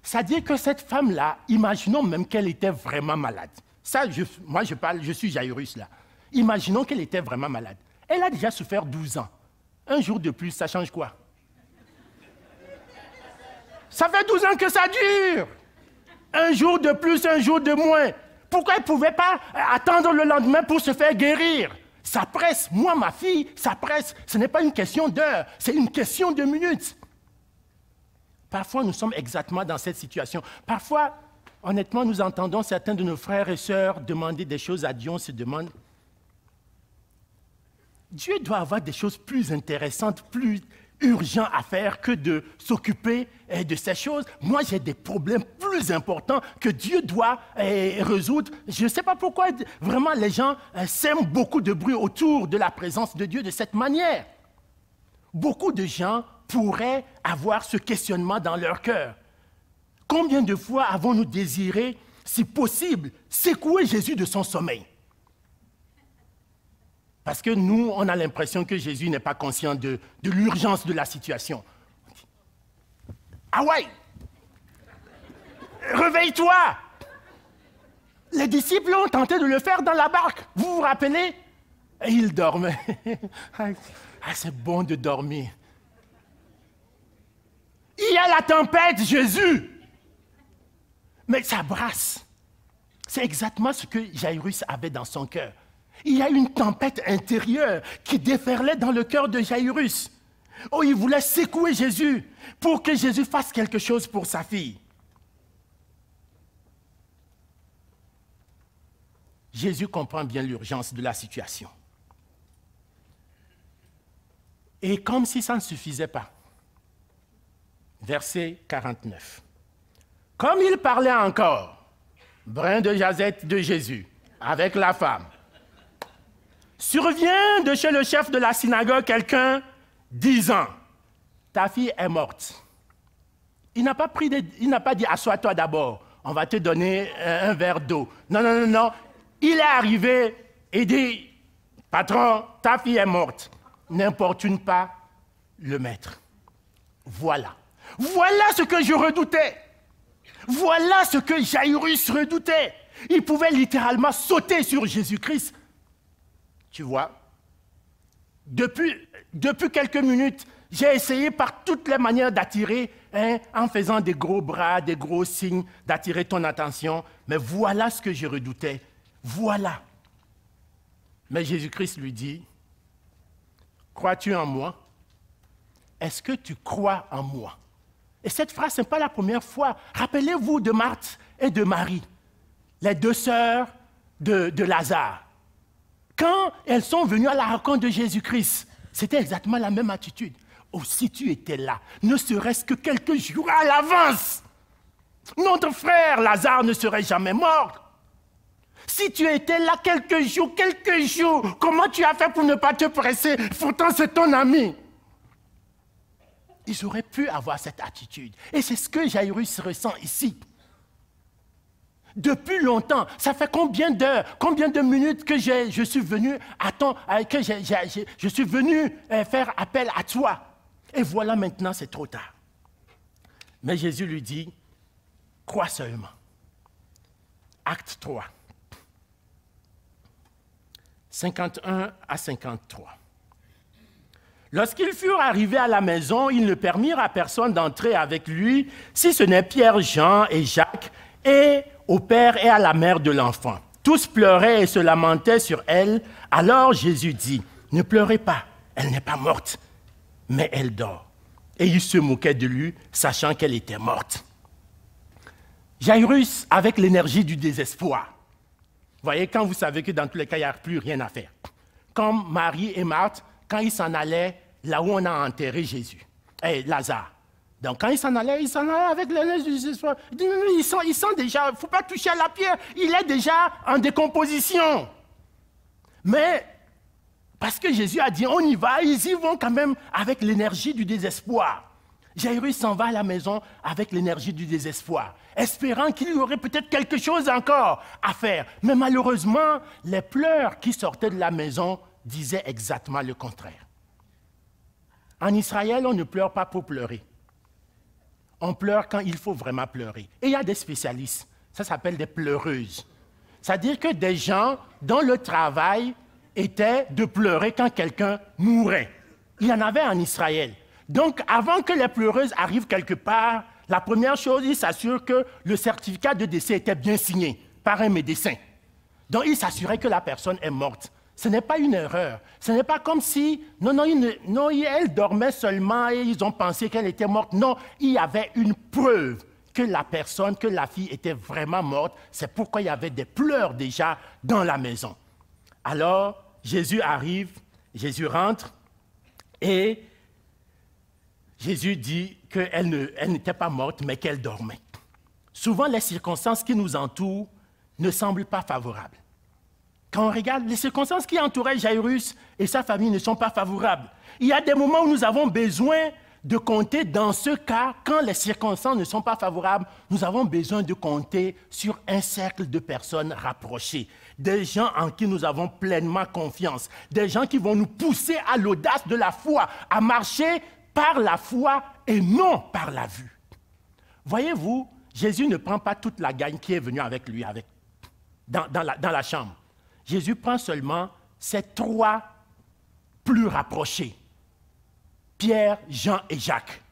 C'est-à-dire que cette femme-là, imaginons même qu'elle était vraiment malade. Ça, moi je suis Jairus là. Imaginons qu'elle était vraiment malade. Elle a déjà souffert 12 ans. Un jour de plus, ça change quoi? Ça fait 12 ans que ça dure. Un jour de plus, un jour de moins. Pourquoi elle ne pouvait pas attendre le lendemain pour se faire guérir? Ça presse. Moi, ma fille, ça presse. Ce n'est pas une question d'heure, c'est une question de minutes. Parfois, nous sommes exactement dans cette situation. Parfois, honnêtement, nous entendons certains de nos frères et sœurs demander des choses à Dieu. On se demande, Dieu doit avoir des choses plus intéressantes, plus urgentes à faire que de s'occuper de ces choses. Moi, j'ai des problèmes plus importants que Dieu doit résoudre. Je ne sais pas pourquoi vraiment les gens sèment beaucoup de bruit autour de la présence de Dieu de cette manière. Beaucoup de gens pourraient avoir ce questionnement dans leur cœur. Combien de fois avons-nous désiré, si possible, secouer Jésus de son sommeil? Parce que nous, on a l'impression que Jésus n'est pas conscient de l'urgence de la situation. Ah ouais! Réveille-toi! Les disciples ont tenté de le faire dans la barque. Vous vous rappelez? Et ils dormaient. Ah, c'est bon de dormir. Il y a la tempête, Jésus! Mais ça brasse. C'est exactement ce que Jairus avait dans son cœur. Il y a une tempête intérieure qui déferlait dans le cœur de Jairus. Oh, il voulait secouer Jésus pour que Jésus fasse quelque chose pour sa fille. Jésus comprend bien l'urgence de la situation. Et comme si ça ne suffisait pas, verset 49. Comme il parlait encore, brin de jasette de Jésus, avec la femme, survient de chez le chef de la synagogue quelqu'un disant, ta fille est morte. Il n'a pas dit, assois-toi d'abord, on va te donner un verre d'eau. Non, non, non, non. Il est arrivé et dit, patron, ta fille est morte. N'importune pas le maître. Voilà. Voilà ce que je redoutais. Voilà ce que Jairus redoutait. Il pouvait littéralement sauter sur Jésus-Christ. Tu vois, depuis quelques minutes, j'ai essayé par toutes les manières d'attirer, en faisant des gros bras, des gros signes, d'attirer ton attention. Mais voilà ce que je redoutais. Voilà. Mais Jésus-Christ lui dit, crois-tu en moi? Est-ce que tu crois en moi? Et cette phrase, ce n'est pas la première fois. Rappelez-vous de Marthe et de Marie, les deux sœurs de Lazare. Quand elles sont venues à la rencontre de Jésus-Christ, c'était exactement la même attitude. Oh, si tu étais là, ne serait-ce que quelques jours à l'avance, notre frère Lazare ne serait jamais mort. Si tu étais là quelques jours, comment tu as fait pour ne pas te presser? Pourtant, c'est ton ami. Ils auraient pu avoir cette attitude. Et c'est ce que Jairus ressent ici. Depuis longtemps, ça fait combien d'heures, combien de minutes que je suis venu je suis venu faire appel à toi. Et voilà maintenant, c'est trop tard. Mais Jésus lui dit, crois seulement. Acte 3. 51 à 53. Lorsqu'ils furent arrivés à la maison, ils ne permirent à personne d'entrer avec lui, si ce n'est Pierre, Jean et Jacques, et au père et à la mère de l'enfant. Tous pleuraient et se lamentaient sur elle. Alors Jésus dit, ne pleurez pas, elle n'est pas morte, mais elle dort. Et ils se moquaient de lui, sachant qu'elle était morte. Jairus, avec l'énergie du désespoir. Vous voyez, quand vous savez que dans tous les cas, il n'y a plus rien à faire. Comme Marie et Marthe, quand ils s'en allaient là où on a enterré Jésus, Lazare. Donc quand ils s'en allaient avec l'énergie du désespoir. Ils sont déjà, il ne faut pas toucher à la pierre, il est déjà en décomposition. Mais parce que Jésus a dit, on y va, ils y vont quand même avec l'énergie du désespoir. Jairus s'en va à la maison avec l'énergie du désespoir, espérant qu'il y aurait peut-être quelque chose encore à faire. Mais malheureusement, les pleurs qui sortaient de la maison disaient exactement le contraire. En Israël, on ne pleure pas pour pleurer. On pleure quand il faut vraiment pleurer. Et il y a des spécialistes, ça s'appelle des pleureuses. C'est-à-dire que des gens dont le travail était de pleurer quand quelqu'un mourait. Il y en avait en Israël. Donc, avant que les pleureuses arrivent quelque part, la première chose, ils s'assurent que le certificat de décès était bien signé par un médecin. Donc, ils s'assuraient que la personne est morte. Ce n'est pas une erreur. Ce n'est pas comme si, elle dormait seulement et ils ont pensé qu'elle était morte. Non, il y avait une preuve que la personne, que la fille était vraiment morte. C'est pourquoi il y avait des pleurs déjà dans la maison. Alors, Jésus arrive, Jésus rentre et Jésus dit qu'elle n'était pas morte, mais qu'elle dormait. Souvent, les circonstances qui nous entourent ne semblent pas favorables. Quand on regarde, les circonstances qui entouraient Jairus et sa famille ne sont pas favorables. Il y a des moments où nous avons besoin de compter, dans ce cas, quand les circonstances ne sont pas favorables, nous avons besoin de compter sur un cercle de personnes rapprochées, des gens en qui nous avons pleinement confiance, des gens qui vont nous pousser à l'audace de la foi, à marcher par la foi et non par la vue. Voyez-vous, Jésus ne prend pas toute la gang qui est venue avec lui dans la chambre. Jésus prend seulement ces trois plus rapprochés, Pierre, Jean et Jacques.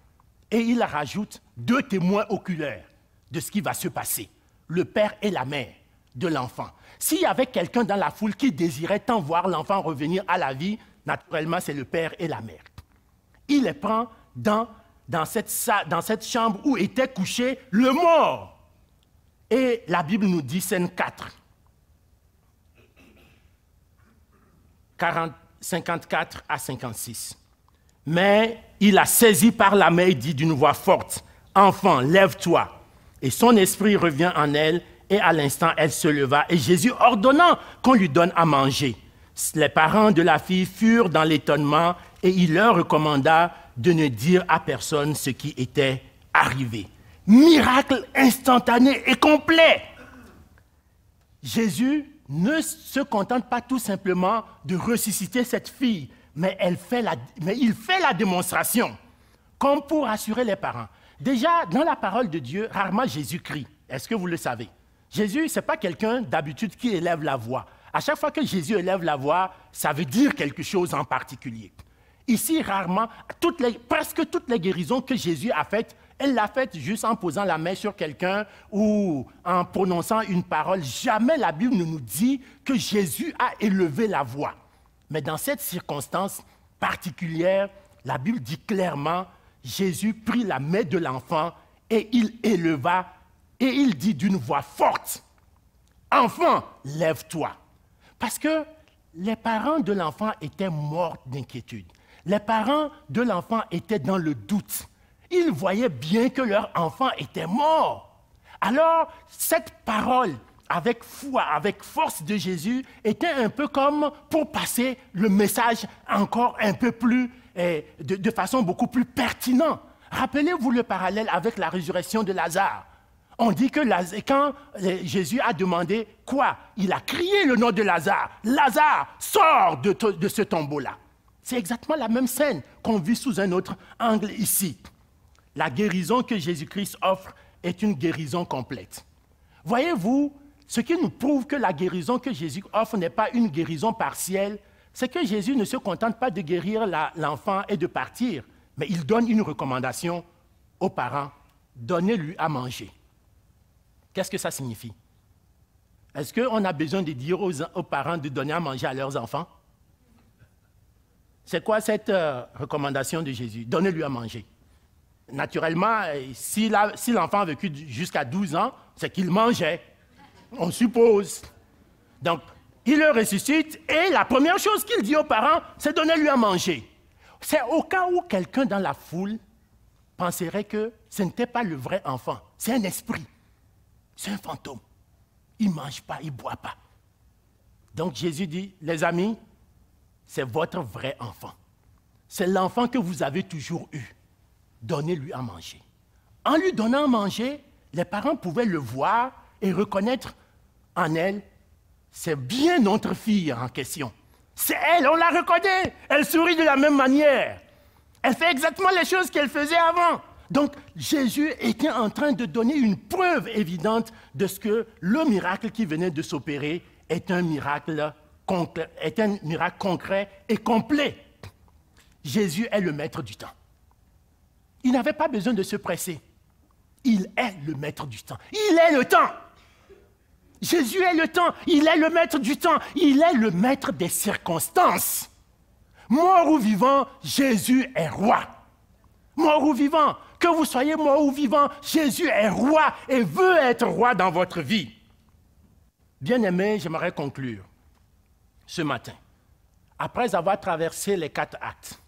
Et il rajoute 2 témoins oculaires de ce qui va se passer, le père et la mère de l'enfant. S'il y avait quelqu'un dans la foule qui désirait tant voir l'enfant revenir à la vie, naturellement, c'est le père et la mère. Il les prend dans cette chambre où était couché le mort. Et la Bible nous dit, scène 4, 54 à 56. Mais il a saisi par la main et dit d'une voix forte, « Enfant, lève-toi. » Et son esprit revient en elle, et à l'instant, elle se leva. Et Jésus ordonnant qu'on lui donne à manger. Les parents de la fille furent dans l'étonnement, et il leur recommanda de ne dire à personne ce qui était arrivé. Miracle instantané et complet. Jésus ne se contente pas tout simplement de ressusciter cette fille, mais il fait la démonstration, comme pour assurer les parents. Déjà, dans la parole de Dieu, rarement Jésus crie. Est-ce que vous le savez? Jésus, ce n'est pas quelqu'un d'habitude qui élève la voix. À chaque fois que Jésus élève la voix, ça veut dire quelque chose en particulier. Ici, rarement, presque toutes les guérisons que Jésus a faites, elle l'a faite juste en posant la main sur quelqu'un ou en prononçant une parole. Jamais la Bible ne nous dit que Jésus a élevé la voix. Mais dans cette circonstance particulière, la Bible dit clairement, Jésus prit la main de l'enfant et il éleva, et il dit d'une voix forte, « Enfant, lève-toi » Parce que les parents de l'enfant étaient morts d'inquiétude. Les parents de l'enfant étaient dans le doute. Ils voyaient bien que leur enfant était mort. Alors, cette parole, avec foi, avec force de Jésus, était un peu comme pour passer le message encore un peu plus, de façon beaucoup plus pertinente. Rappelez-vous le parallèle avec la résurrection de Lazare. On dit que quand Jésus a demandé quoi? Il a crié le nom de Lazare. Lazare, sors de ce tombeau-là. C'est exactement la même scène qu'on vit sous un autre angle ici. La guérison que Jésus-Christ offre est une guérison complète. Voyez-vous, ce qui nous prouve que la guérison que Jésus offre n'est pas une guérison partielle, c'est que Jésus ne se contente pas de guérir l'enfant et de partir, mais il donne une recommandation aux parents, donnez-lui à manger. Qu'est-ce que ça signifie? Est-ce qu'on a besoin de dire aux parents de donner à manger à leurs enfants? C'est quoi cette recommandation de Jésus? Donnez-lui à manger. Naturellement, si l'enfant a vécu jusqu'à 12 ans, c'est qu'il mangeait, on suppose. Donc, il le ressuscite et la première chose qu'il dit aux parents, c'est donnez-lui à manger. C'est au cas où quelqu'un dans la foule penserait que ce n'était pas le vrai enfant, c'est un esprit, c'est un fantôme. Il ne mange pas, il ne boit pas. Donc Jésus dit, les amis, c'est votre vrai enfant. C'est l'enfant que vous avez toujours eu. Donnez-lui à manger. En lui donnant à manger, les parents pouvaient le voir et reconnaître en elle, c'est bien notre fille en question. C'est elle, on la reconnaît. Elle sourit de la même manière. Elle fait exactement les choses qu'elle faisait avant. Donc, Jésus était en train de donner une preuve évidente de ce que le miracle qui venait de s'opérer est un miracle concret et complet. Jésus est le maître du temps. Il n'avait pas besoin de se presser. Il est le maître du temps. Il est le temps. Jésus est le temps. Il est le maître du temps. Il est le maître des circonstances. Mort ou vivant, Jésus est roi. Mort ou vivant, que vous soyez mort ou vivant, Jésus est roi et veut être roi dans votre vie. Bien-aimés, j'aimerais conclure ce matin. Après avoir traversé les 4 actes,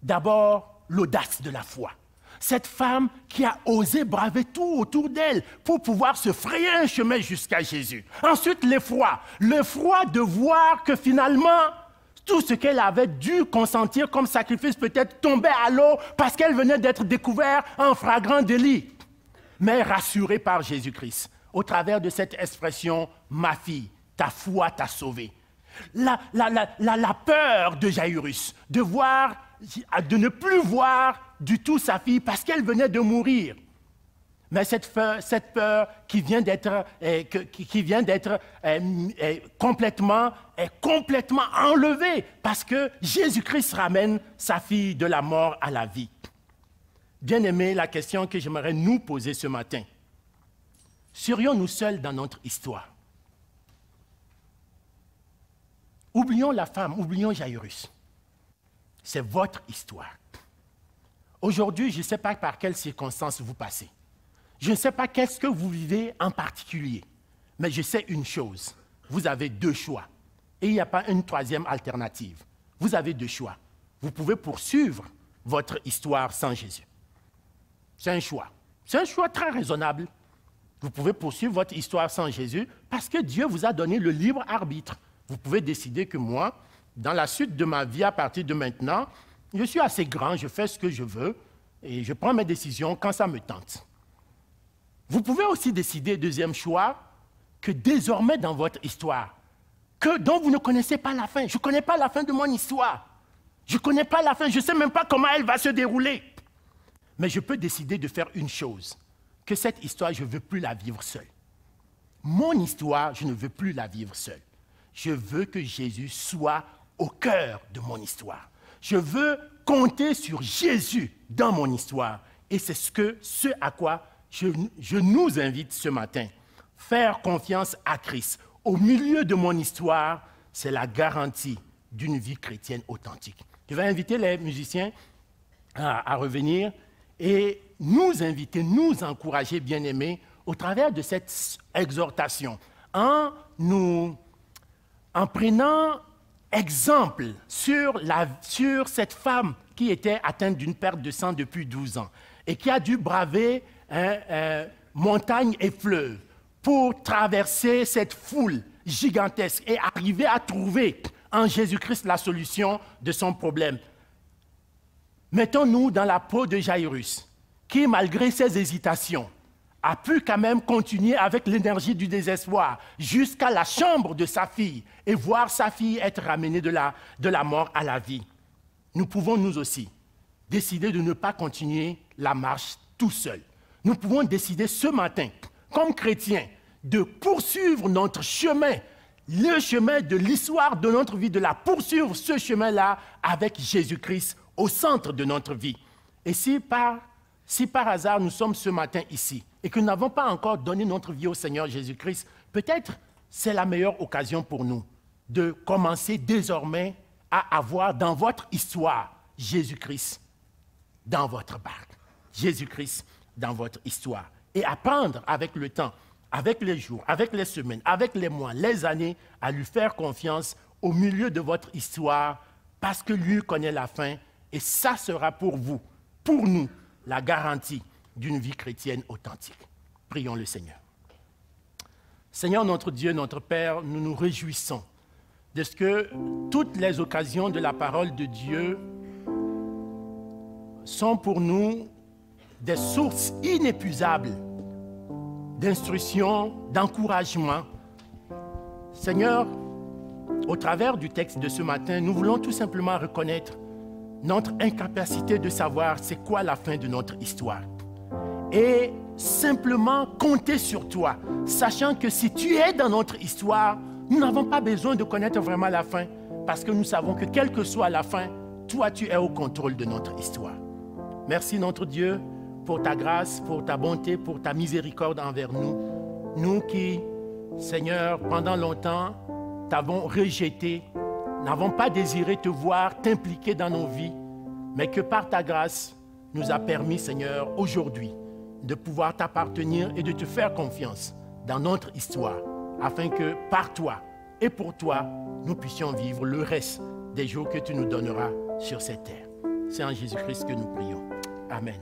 d'abord, l'audace de la foi. Cette femme qui a osé braver tout autour d'elle pour pouvoir se frayer un chemin jusqu'à Jésus. Ensuite, l'effroi. L'effroi de voir que finalement, tout ce qu'elle avait dû consentir comme sacrifice peut-être tombait à l'eau parce qu'elle venait d'être découverte en flagrant délit. Mais rassurée par Jésus-Christ, au travers de cette expression « Ma fille, ta foi t'a sauvée ». La peur de Jairus, de ne plus voir du tout sa fille parce qu'elle venait de mourir. Mais cette peur qui vient d'être complètement enlevée parce que Jésus-Christ ramène sa fille de la mort à la vie. Bien-aimés, la question que j'aimerais nous poser ce matin, serions-nous seuls dans notre histoire? Oublions la femme, oublions Jairus. C'est votre histoire. Aujourd'hui, je ne sais pas par quelles circonstances vous passez. Je ne sais pas qu'est-ce que vous vivez en particulier. Mais je sais une chose. Vous avez 2 choix. Et il n'y a pas une 3e alternative. Vous avez 2 choix. Vous pouvez poursuivre votre histoire sans Jésus. C'est un choix. C'est un choix très raisonnable. Vous pouvez poursuivre votre histoire sans Jésus parce que Dieu vous a donné le libre arbitre. Vous pouvez décider que moi, dans la suite de ma vie, à partir de maintenant, je suis assez grand, je fais ce que je veux, et je prends mes décisions quand ça me tente. Vous pouvez aussi décider, deuxième choix, que désormais dans votre histoire, dont vous ne connaissez pas la fin, je ne connais pas la fin de mon histoire, je ne connais pas la fin, je ne sais même pas comment elle va se dérouler. Mais je peux décider de faire une chose, que cette histoire, je ne veux plus la vivre seule. Mon histoire, je ne veux plus la vivre seule. Je veux que Jésus soit au cœur de mon histoire. Je veux compter sur Jésus dans mon histoire. Et c'est ce à quoi je nous invite ce matin. Faire confiance à Christ au milieu de mon histoire, c'est la garantie d'une vie chrétienne authentique. Je vais inviter les musiciens à revenir et nous inviter, nous encourager, bien-aimés, au travers de cette exhortation, en prenant exemple sur cette femme qui était atteinte d'une perte de sang depuis 12 ans et qui a dû braver montagnes et fleuves pour traverser cette foule gigantesque et arriver à trouver en Jésus-Christ la solution de son problème. Mettons-nous dans la peau de Jairus, qui, malgré ses hésitations, a pu quand même continuer avec l'énergie du désespoir jusqu'à la chambre de sa fille et voir sa fille être ramenée de la mort à la vie. Nous pouvons, nous aussi, décider de ne pas continuer la marche tout seul. Nous pouvons décider ce matin, comme chrétiens, de poursuivre notre chemin, le chemin de l'histoire de notre vie, de la poursuivre ce chemin-là avec Jésus-Christ au centre de notre vie. Et si par hasard nous sommes ce matin ici et que nous n'avons pas encore donné notre vie au Seigneur Jésus-Christ, peut-être c'est la meilleure occasion pour nous de commencer désormais à avoir dans votre histoire Jésus-Christ dans votre barque. Jésus-Christ dans votre histoire. Et apprendre avec le temps, avec les jours, avec les semaines, avec les mois, les années, à lui faire confiance au milieu de votre histoire parce que lui connaît la fin et ça sera pour vous, pour nous, la garantie d'une vie chrétienne authentique. Prions le Seigneur. Seigneur notre Dieu, notre Père, nous nous réjouissons de ce que toutes les occasions de la parole de Dieu sont pour nous des sources inépuisables d'instruction, d'encouragement. Seigneur, au travers du texte de ce matin, nous voulons tout simplement reconnaître notre incapacité de savoir c'est quoi la fin de notre histoire. Et simplement compter sur toi, sachant que si tu es dans notre histoire, nous n'avons pas besoin de connaître vraiment la fin, parce que nous savons que quelle que soit la fin, toi tu es au contrôle de notre histoire. Merci notre Dieu pour ta grâce, pour ta bonté, pour ta miséricorde envers nous. Nous qui, Seigneur, pendant longtemps, t'avons rejeté, n'avons pas désiré te voir, t'impliquer dans nos vies, mais que par ta grâce, nous a permis, Seigneur, aujourd'hui, de pouvoir t'appartenir et de te faire confiance dans notre histoire, afin que par toi et pour toi, nous puissions vivre le reste des jours que tu nous donneras sur cette terre. C'est en Jésus-Christ que nous prions. Amen.